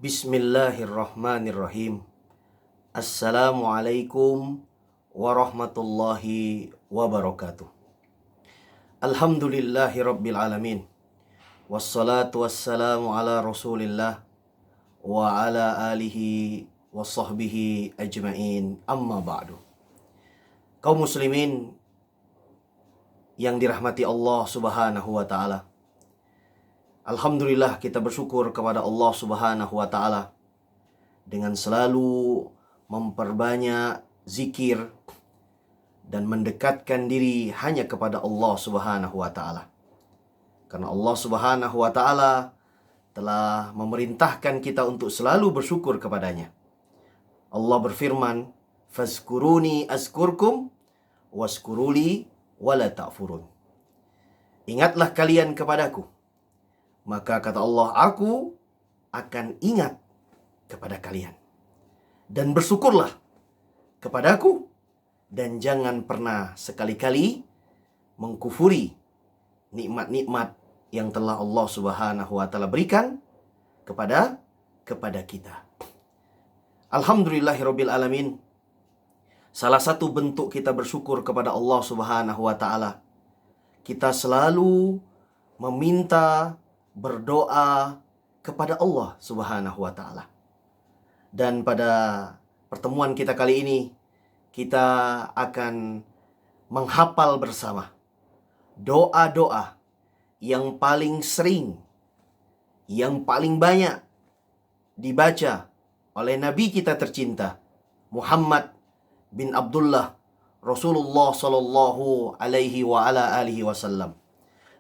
Bismillahirrahmanirrahim. Assalamualaikum warahmatullahi wabarakatuh. Alhamdulillahi rabbil alamin. Wassalatu wassalamu ala rasulillah wa ala alihi wa sahbihi ajma'in. Amma ba'du. Kaum muslimin yang dirahmati Allah subhanahu wa ta'ala, alhamdulillah kita bersyukur kepada Allah subhanahu wa ta'ala dengan selalu memperbanyak zikir dan mendekatkan diri hanya kepada Allah subhanahu wa ta'ala. Karena Allah subhanahu wa ta'ala telah memerintahkan kita untuk selalu bersyukur kepadanya. Allah berfirman, "Fazkuruni azkurkum waskuruli wala ta'furun." Ingatlah kalian kepadaku, maka kata Allah, aku akan ingat kepada kalian. Dan bersyukurlah kepadaku, dan jangan pernah sekali-kali mengkufuri nikmat-nikmat yang telah Allah subhanahu wa ta'ala berikan kepada kita. Alhamdulillahirabbil alamin. Salah satu bentuk kita bersyukur kepada Allah subhanahu wa ta'ala, kita selalu meminta, berdoa kepada Allah subhanahu wa ta'ala. Dan pada pertemuan kita kali ini, kita akan menghafal bersama doa-doa yang paling sering, yang paling banyak dibaca oleh Nabi kita tercinta, Muhammad bin Abdullah, Rasulullah sallallahu alaihi wa ala alihi wasallam.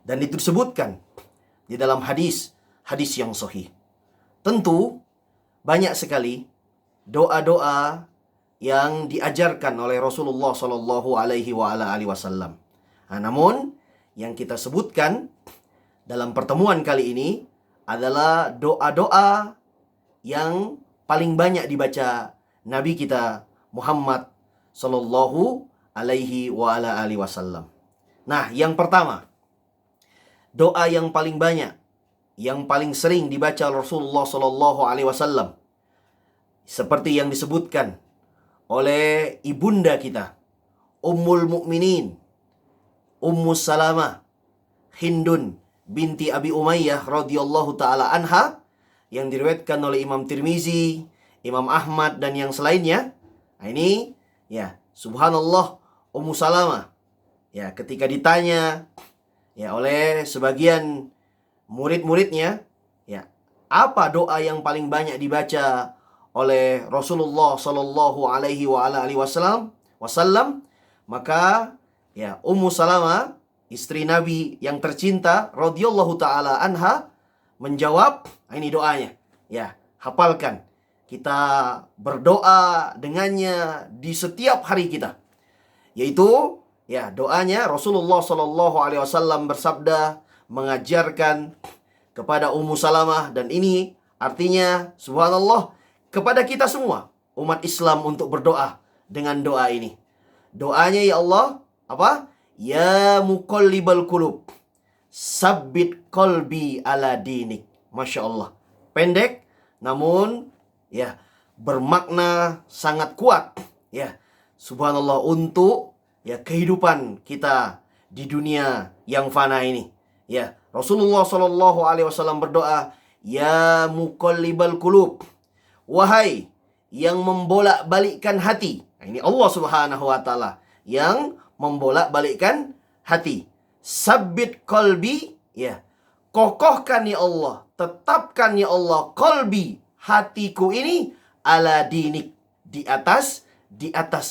Dan itu disebutkan di dalam hadis yang sahih. Tentu banyak sekali doa-doa yang diajarkan oleh Rasulullah sallallahu alaihi wa ala alihi wasallam. Namun yang kita sebutkan dalam pertemuan kali ini adalah doa-doa yang paling banyak dibaca Nabi kita Muhammad sallallahu alaihi wa ala alihi wasallam. Nah, yang pertama, doa yang paling banyak, yang paling sering dibaca Rasulullah sallallahu alaihi wasallam, seperti yang disebutkan oleh ibunda kita, Ummul Mukminin, Ummu Salamah, Hindun binti Abi Umayyah radhiyallahu taala anha, yang diriwayatkan oleh Imam Tirmizi, Imam Ahmad dan yang selainnya. Nah, ini ya, subhanallah, Ummu Salamah ya, ketika ditanya ya oleh sebagian murid-muridnya, ya, apa doa yang paling banyak dibaca oleh Rasulullah sallallahu alaihi wa ala alihi wasallam, maka ya Ummu Salamah, istri Nabi yang tercinta radhiyallahu taala anha, menjawab, ini doanya. Ya, hafalkan. Kita berdoa dengannya di setiap hari kita. Yaitu ya, doanya Rasulullah sallallahu alaihi wasallam bersabda, mengajarkan kepada Ummu Salamah, dan ini artinya subhanallah kepada kita semua umat Islam untuk berdoa dengan doa ini. Doanya, ya Allah, apa? Ya muqallibal qulub, sabbit qalbi ala dinik. Masya Allah. Pendek namun ya bermakna sangat kuat. Ya, subhanallah, untuk ya kehidupan kita di dunia yang fana ini. Ya, Rasulullah sallallahu alaihi wasallam berdoa, ya muqallibal qulub, wahai yang membolak-balikkan hati. Nah, ini Allah subhanahu wa ta'ala yang membolak-balikkan hati. Sabbit qalbi, ya, kokohkan ya Allah, tetapkan ya Allah qalbi, hatiku ini, ala dinik, di atas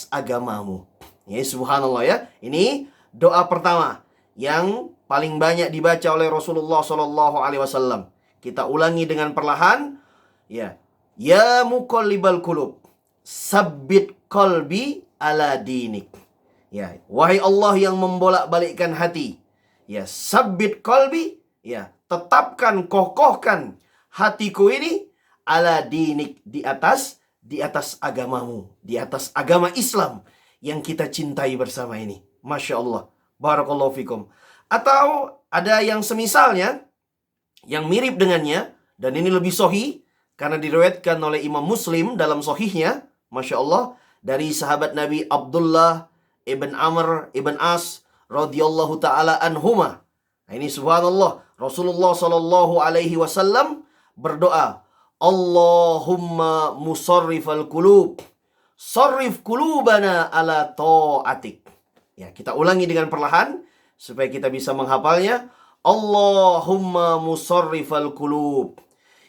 agamamu. Ya, subhanallah ya. Ini doa pertama yang paling banyak dibaca oleh Rasulullah sallallahu alaihi wasallam. Kita ulangi dengan perlahan. Ya. Ya muqallibal qulub, sabbit qalbi ala dinik. Ya, wahai Allah yang membolak-balikkan hati. Ya, sabbit qalbi, ya, tetapkan, kokohkan hatiku ini ala dinik, di atas agamamu, di atas agama Islam yang kita cintai bersama ini. Masya Allah. Barakallahu fikum. Atau ada yang semisalnya, yang mirip dengannya, dan ini lebih sahih, Karena diriwayatkan oleh Imam Muslim dalam sahihnya, Masya Allah, dari sahabat Nabi Abdullah ibn Amr ibn As radhiyallahu taala anhuma. Nah, ini subhanallah, Rasulullah sallallahu alaihi wasallam berdoa, Allahumma musarrifal qulub, sarrif qulubana ala ta'atik. Ya, kita ulangi dengan perlahan supaya kita bisa menghafalnya. Allahumma musarrifal qulub.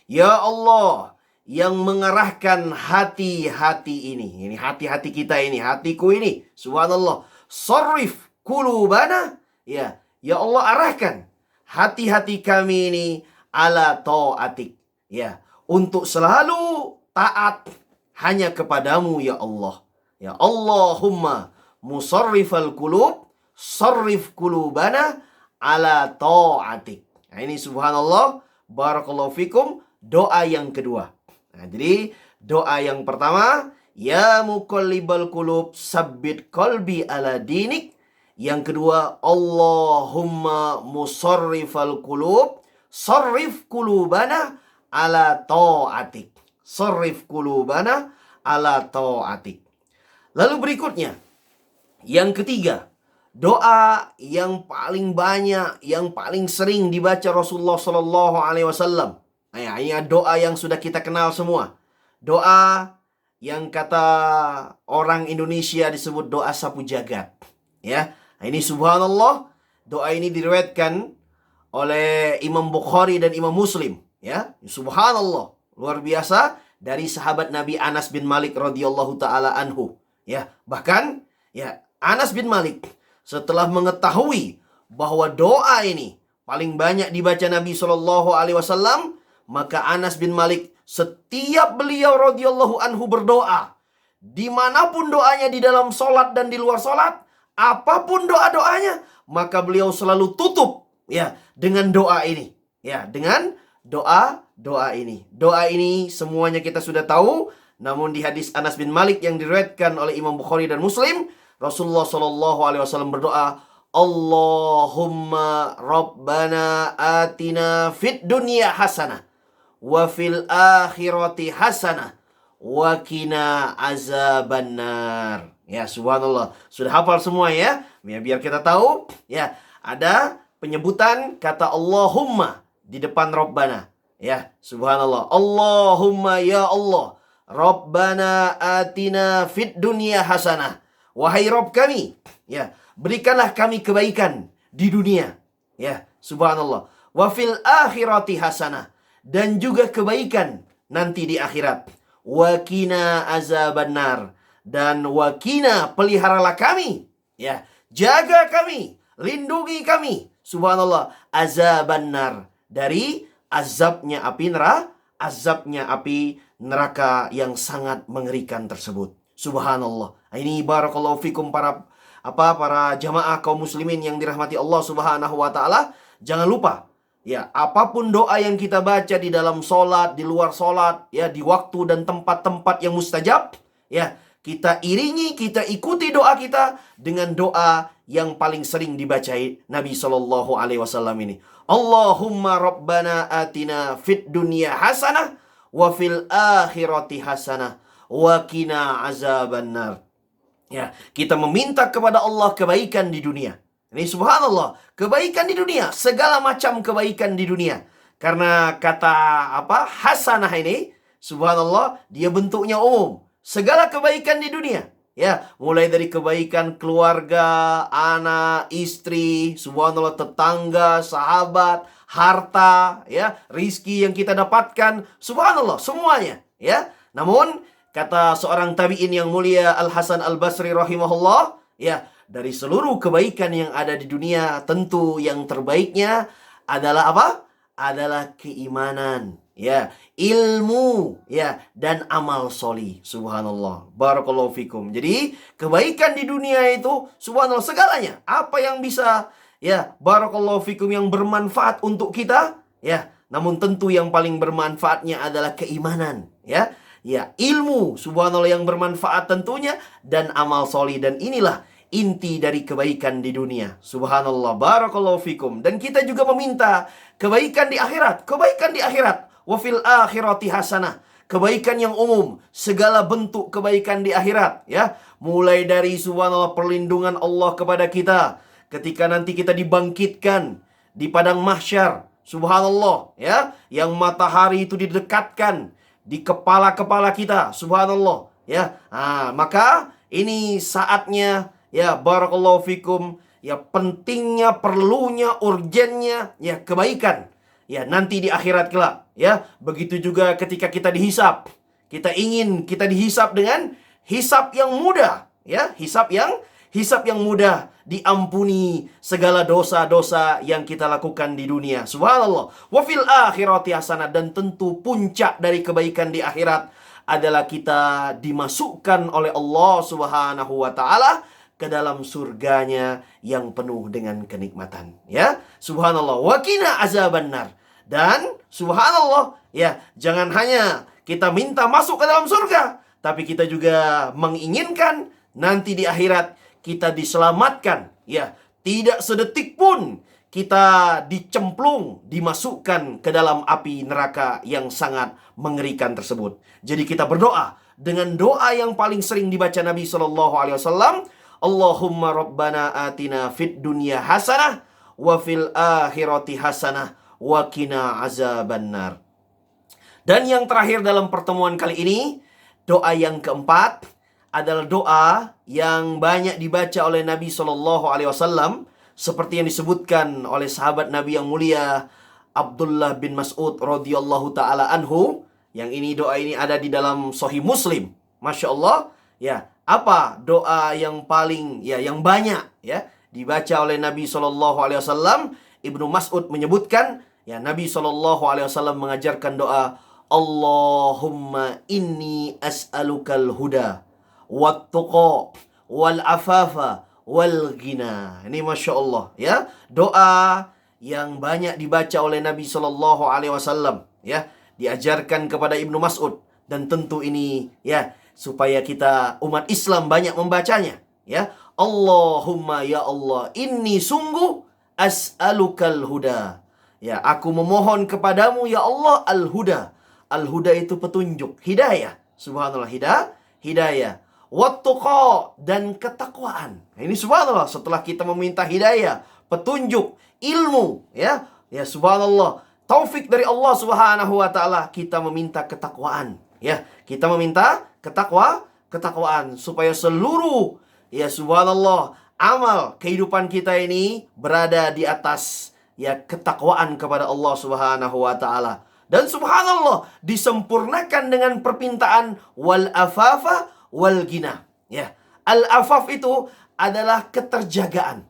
Ya Allah, yang mengarahkan hati-hati ini hati-hati kita ini, hatiku ini, subhanallah, sarrif qulubana, ya Allah, arahkan hati-hati kami ini ala ta'atik, ya, untuk selalu taat hanya kepadamu ya Allah. Ya Allahumma musarrifal qulub, sarrif qulubana ala ta'atik. Nah, ini subhanallah, barakallahu fikum, doa yang kedua. Nah, jadi doa yang pertama, ya muqallibal qulub, sabbit qalbi ala dinik. Yang kedua, Allahumma musarrifal qulub, sarrif qulubana ala ta'atik. Sarrif qulubana ala ta'atik. Lalu berikutnya, yang ketiga, doa yang paling banyak, yang paling sering dibaca Rasulullah sallallahu alaihi wasallam. Nah, ini doa yang sudah kita kenal semua. Doa yang kata orang Indonesia disebut doa sapu jagat. Ya, nah, ini subhanallah, doa ini diriwayatkan oleh Imam Bukhari dan Imam Muslim. Ya, subhanallah, luar biasa, dari sahabat Nabi Anas bin Malik radhiyallahu taala anhu. Ya, bahkan ya Anas bin Malik setelah mengetahui bahwa doa ini paling banyak dibaca Nabi sallallahu alaihi wasallam, maka Anas bin Malik setiap beliau radhiyallahu anhu berdoa, dimanapun doanya, di dalam solat dan di luar solat, apapun doa-doanya, maka beliau selalu tutup ya dengan doa ini. Ya, dengan doa ini. Doa ini semuanya kita sudah tahu, namun di hadis Anas bin Malik yang diriwayatkan oleh Imam Bukhari dan Muslim, Rasulullah sallallahu alaihi wasallam berdoa, Allahumma rabbana atina fid dunya hasanah wa fil akhirati hasanah wa qina azabannar. Ya, subhanallah. Sudah hafal semua ya? Biar kita tahu ya, ada penyebutan kata Allahumma di depan Rabbana. Ya, subhanallah. Allahumma ya Allah, Rabbana atina fid dunya hasanah. Wahai Rabb kami, ya, berikanlah kami kebaikan di dunia. Ya, subhanallah. Wa fil akhirati hasanah, dan juga kebaikan nanti di akhirat. Wa qina azabannar, dan wa qina, peliharalah kami, ya, jaga kami, lindungi kami, subhanallah, azabannar, dari azabnya api neraka, yang sangat mengerikan tersebut. Subhanallah. Ini barakallahu fikum para jamaah kaum muslimin yang dirahmati Allah Subhanahu wa taala. Jangan lupa, ya, apapun doa yang kita baca di dalam solat, di luar solat, ya, di waktu dan tempat-tempat yang mustajab, ya, kita iringi, kita ikuti doa kita dengan doa yang paling sering dibaca Nabi Shallallahu alaihi wasallam ini. Allahumma rabbana atina fid dunya hasanah wa fil akhirati hasanah wa qina azabannar. Ya, kita meminta kepada Allah kebaikan di dunia. Ini subhanallah, kebaikan di dunia, segala macam kebaikan di dunia. Karena kata hasanah ini, subhanallah, dia bentuknya umum. Segala kebaikan di dunia. Ya, mulai dari kebaikan keluarga, anak, istri, subhanallah, tetangga, sahabat, harta, ya, rizki yang kita dapatkan, subhanallah, semuanya, ya. Namun kata seorang tabi'in yang mulia, Al-Hasan Al-Basri rahimahullah, ya, dari seluruh kebaikan yang ada di dunia, tentu yang terbaiknya adalah apa? Adalah keimanan, ya, ilmu, ya, dan amal solih. Subhanallah, barakallahu fikum. Jadi kebaikan di dunia itu, subhanallah, segalanya, apa yang bisa, ya, barakallahu fikum, yang bermanfaat untuk kita, ya, namun tentu yang paling bermanfaatnya adalah keimanan, ya. Ya, ilmu, subhanallah, yang bermanfaat tentunya, dan amal solih. Dan inilah inti dari kebaikan di dunia. Subhanallah, barakallahu fikum. Dan kita juga meminta kebaikan di akhirat. Kebaikan di akhirat. wa fil akhirati hasanah. Kebaikan yang umum, segala bentuk kebaikan di akhirat, ya. Mulai dari subhanallah perlindungan Allah kepada kita ketika nanti kita dibangkitkan di padang mahsyar, subhanallah, ya, yang matahari itu didekatkan di kepala-kepala kita, subhanallah, ya. Maka ini saatnya, ya, barakallahu fikum, ya, pentingnya, perlunya, urgennya, ya, kebaikan, ya, nanti di akhirat kelak, ya. Begitu juga ketika kita dihisap. Kita ingin kita dihisap dengan hisap yang mudah, ya, hisap yang mudah, diampuni segala dosa-dosa yang kita lakukan di dunia. Subhanallah. Wa fil akhirati hasanah, dan tentu puncak dari kebaikan di akhirat adalah kita dimasukkan oleh Allah Subhanahu wa taala ke dalam surganya yang penuh dengan kenikmatan, ya. Subhanallah. Wa qina azabannar. Dan subhanallah, ya, jangan hanya kita minta masuk ke dalam surga, tapi kita juga menginginkan nanti di akhirat kita diselamatkan, ya. Tidak sedetik pun kita dicemplung, dimasukkan ke dalam api neraka yang sangat mengerikan tersebut. Jadi kita berdoa dengan doa yang paling sering dibaca Nabi SAW. Allahumma rabbana atina fid dunya hasanah wa fil akhirati hasanah wa qina azabannar. Dan yang terakhir dalam pertemuan kali ini, doa yang keempat adalah doa yang banyak dibaca oleh Nabi SAW, seperti yang disebutkan oleh sahabat Nabi yang mulia Abdullah bin Mas'ud radhiyallahu taala anhu. Yang ini, doa ini ada di dalam Sahih Muslim. Masya Allah, ya. Apa doa yang paling, ya, yang banyak, ya, dibaca oleh Nabi SAW? Ibnu Mas'ud menyebutkan, ya, Nabi SAW mengajarkan doa, Allahumma inni as'alukal huda wat tuqa wal afafa wal ghina. Ini Masya Allah, ya, doa yang banyak dibaca oleh Nabi SAW, ya, diajarkan kepada Ibnu Mas'ud. Dan tentu ini, ya, supaya kita umat Islam banyak membacanya, ya. Allahumma, ya Allah, inni sungguh as'alukal huda, ya, aku memohon kepadamu, ya Allah, al-huda. Al-huda itu petunjuk, hidayah. Subhanallah, hidayah. Wattuqa, dan ketakwaan. Ini subhanallah, setelah kita meminta hidayah, petunjuk, ilmu, ya, ya, subhanallah, taufik dari Allah Subhanahu wa taala, kita meminta ketakwaan, ya. Kita meminta ketakwaan supaya seluruh, ya, subhanallah, amal kehidupan kita ini berada di atas, ya, ketakwaan kepada Allah Subhanahu wa taala. Dan subhanallah, disempurnakan dengan permintaan wal afafa wal ghina, ya. Al afaf itu adalah keterjagaan,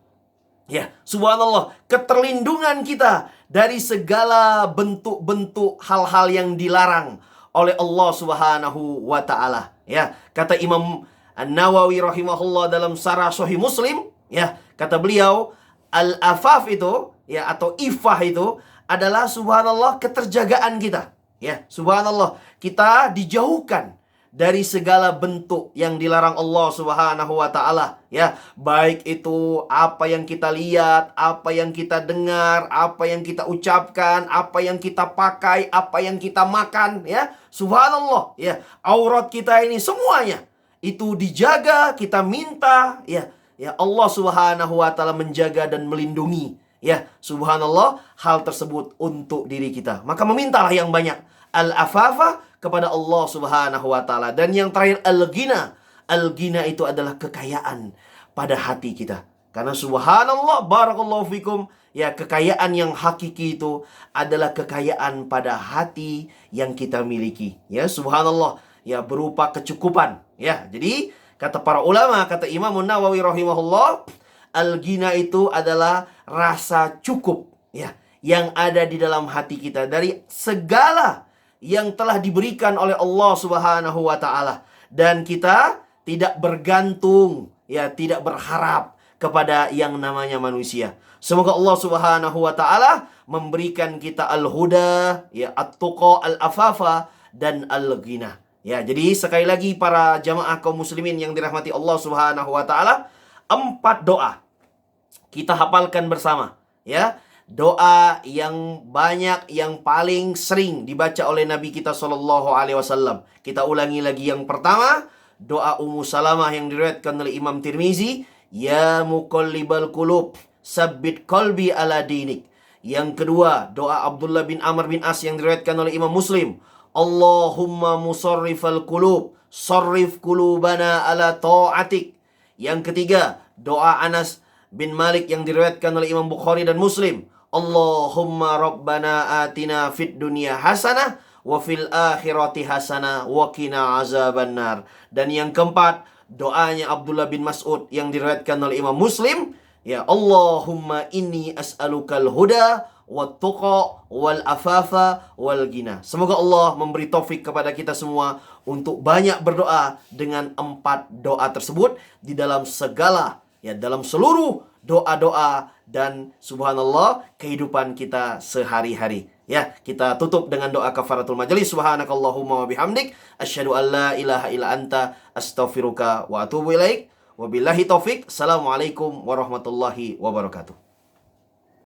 ya, subhanallah, keterlindungan kita dari segala bentuk-bentuk hal-hal yang dilarang oleh Allah Subhanahu wa taala, ya. Kata Imam An-Nawawi rahimahullah dalam Syarah Sahih Muslim, ya, kata beliau, al-afaf itu, ya, atau ifah itu adalah subhanallah keterjagaan kita, ya. Subhanallah, kita dijauhkan dari segala bentuk yang dilarang Allah Subhanahu wa taala, ya. Baik itu apa yang kita lihat, apa yang kita dengar, apa yang kita ucapkan, apa yang kita pakai, apa yang kita makan, ya. Subhanallah, ya. Aurat kita ini semuanya itu dijaga, kita minta, ya, ya, Allah Subhanahu wa taala menjaga dan melindungi, ya. Subhanallah, hal tersebut untuk diri kita. Maka memintalah yang banyak al-afafa kepada Allah Subhanahu wa taala. Dan yang terakhir al-ghina. Al-ghina itu adalah kekayaan pada hati kita. Karena subhanallah, barakallahu fikum, ya, kekayaan yang hakiki itu adalah kekayaan pada hati yang kita miliki, ya, subhanallah, ya, berupa kecukupan, ya. Jadi kata para ulama, kata Imam Nawawi rahimahullah, al-ghina itu adalah rasa cukup, ya, yang ada di dalam hati kita dari segala yang telah diberikan oleh Allah Subhanahu wa taala, dan kita tidak bergantung, ya, tidak berharap kepada yang namanya manusia. Semoga Allah Subhanahu wa taala memberikan kita al-huda, ya, at-tuqa, al-afafa, dan al-ghina. Ya, jadi sekali lagi para jamaah kaum muslimin yang dirahmati Allah Subhanahu wa taala, 4 doa kita hafalkan bersama, ya. doa yang banyak, yang paling sering dibaca oleh Nabi kita Shallallahu Alaihi Wasallam. Kita ulangi lagi. Yang pertama, doa Ummu Salamah yang diriwayatkan oleh Imam Tirmizi, ya muqallibal qulub, sabbit qalbi ala dinik. Yang kedua, doa Abdullah bin Amr bin As yang diriwayatkan oleh Imam Muslim, Allahumma musarrifal qulub, sarrif qulubana ala ta'atik. Yang ketiga, doa Anas bin Malik yang diriwayatkan oleh Imam Bukhari dan Muslim, Allahumma rabbana atina fid dunya hasanah wa fil akhirati hasanah wa qina azabannar. Dan yang keempat, doanya Abdullah bin Mas'ud yang diriwayatkan oleh Imam Muslim, ya Allahumma inni as'alukal huda wat tuqa wal afafa wal ghina. Semoga Allah memberi taufik kepada kita semua untuk banyak berdoa dengan 4 doa tersebut di dalam segala, ya, dalam seluruh doa-doa dan subhanallah kehidupan kita sehari-hari. Ya, kita tutup dengan doa kafaratul majelis. Subhanakallahumma wa bihamdik, asyhadu an la ilaha illa anta, astaghfiruka wa atubu ilaik. Wabillahi taufik. Assalamualaikum warahmatullahi wabarakatuh.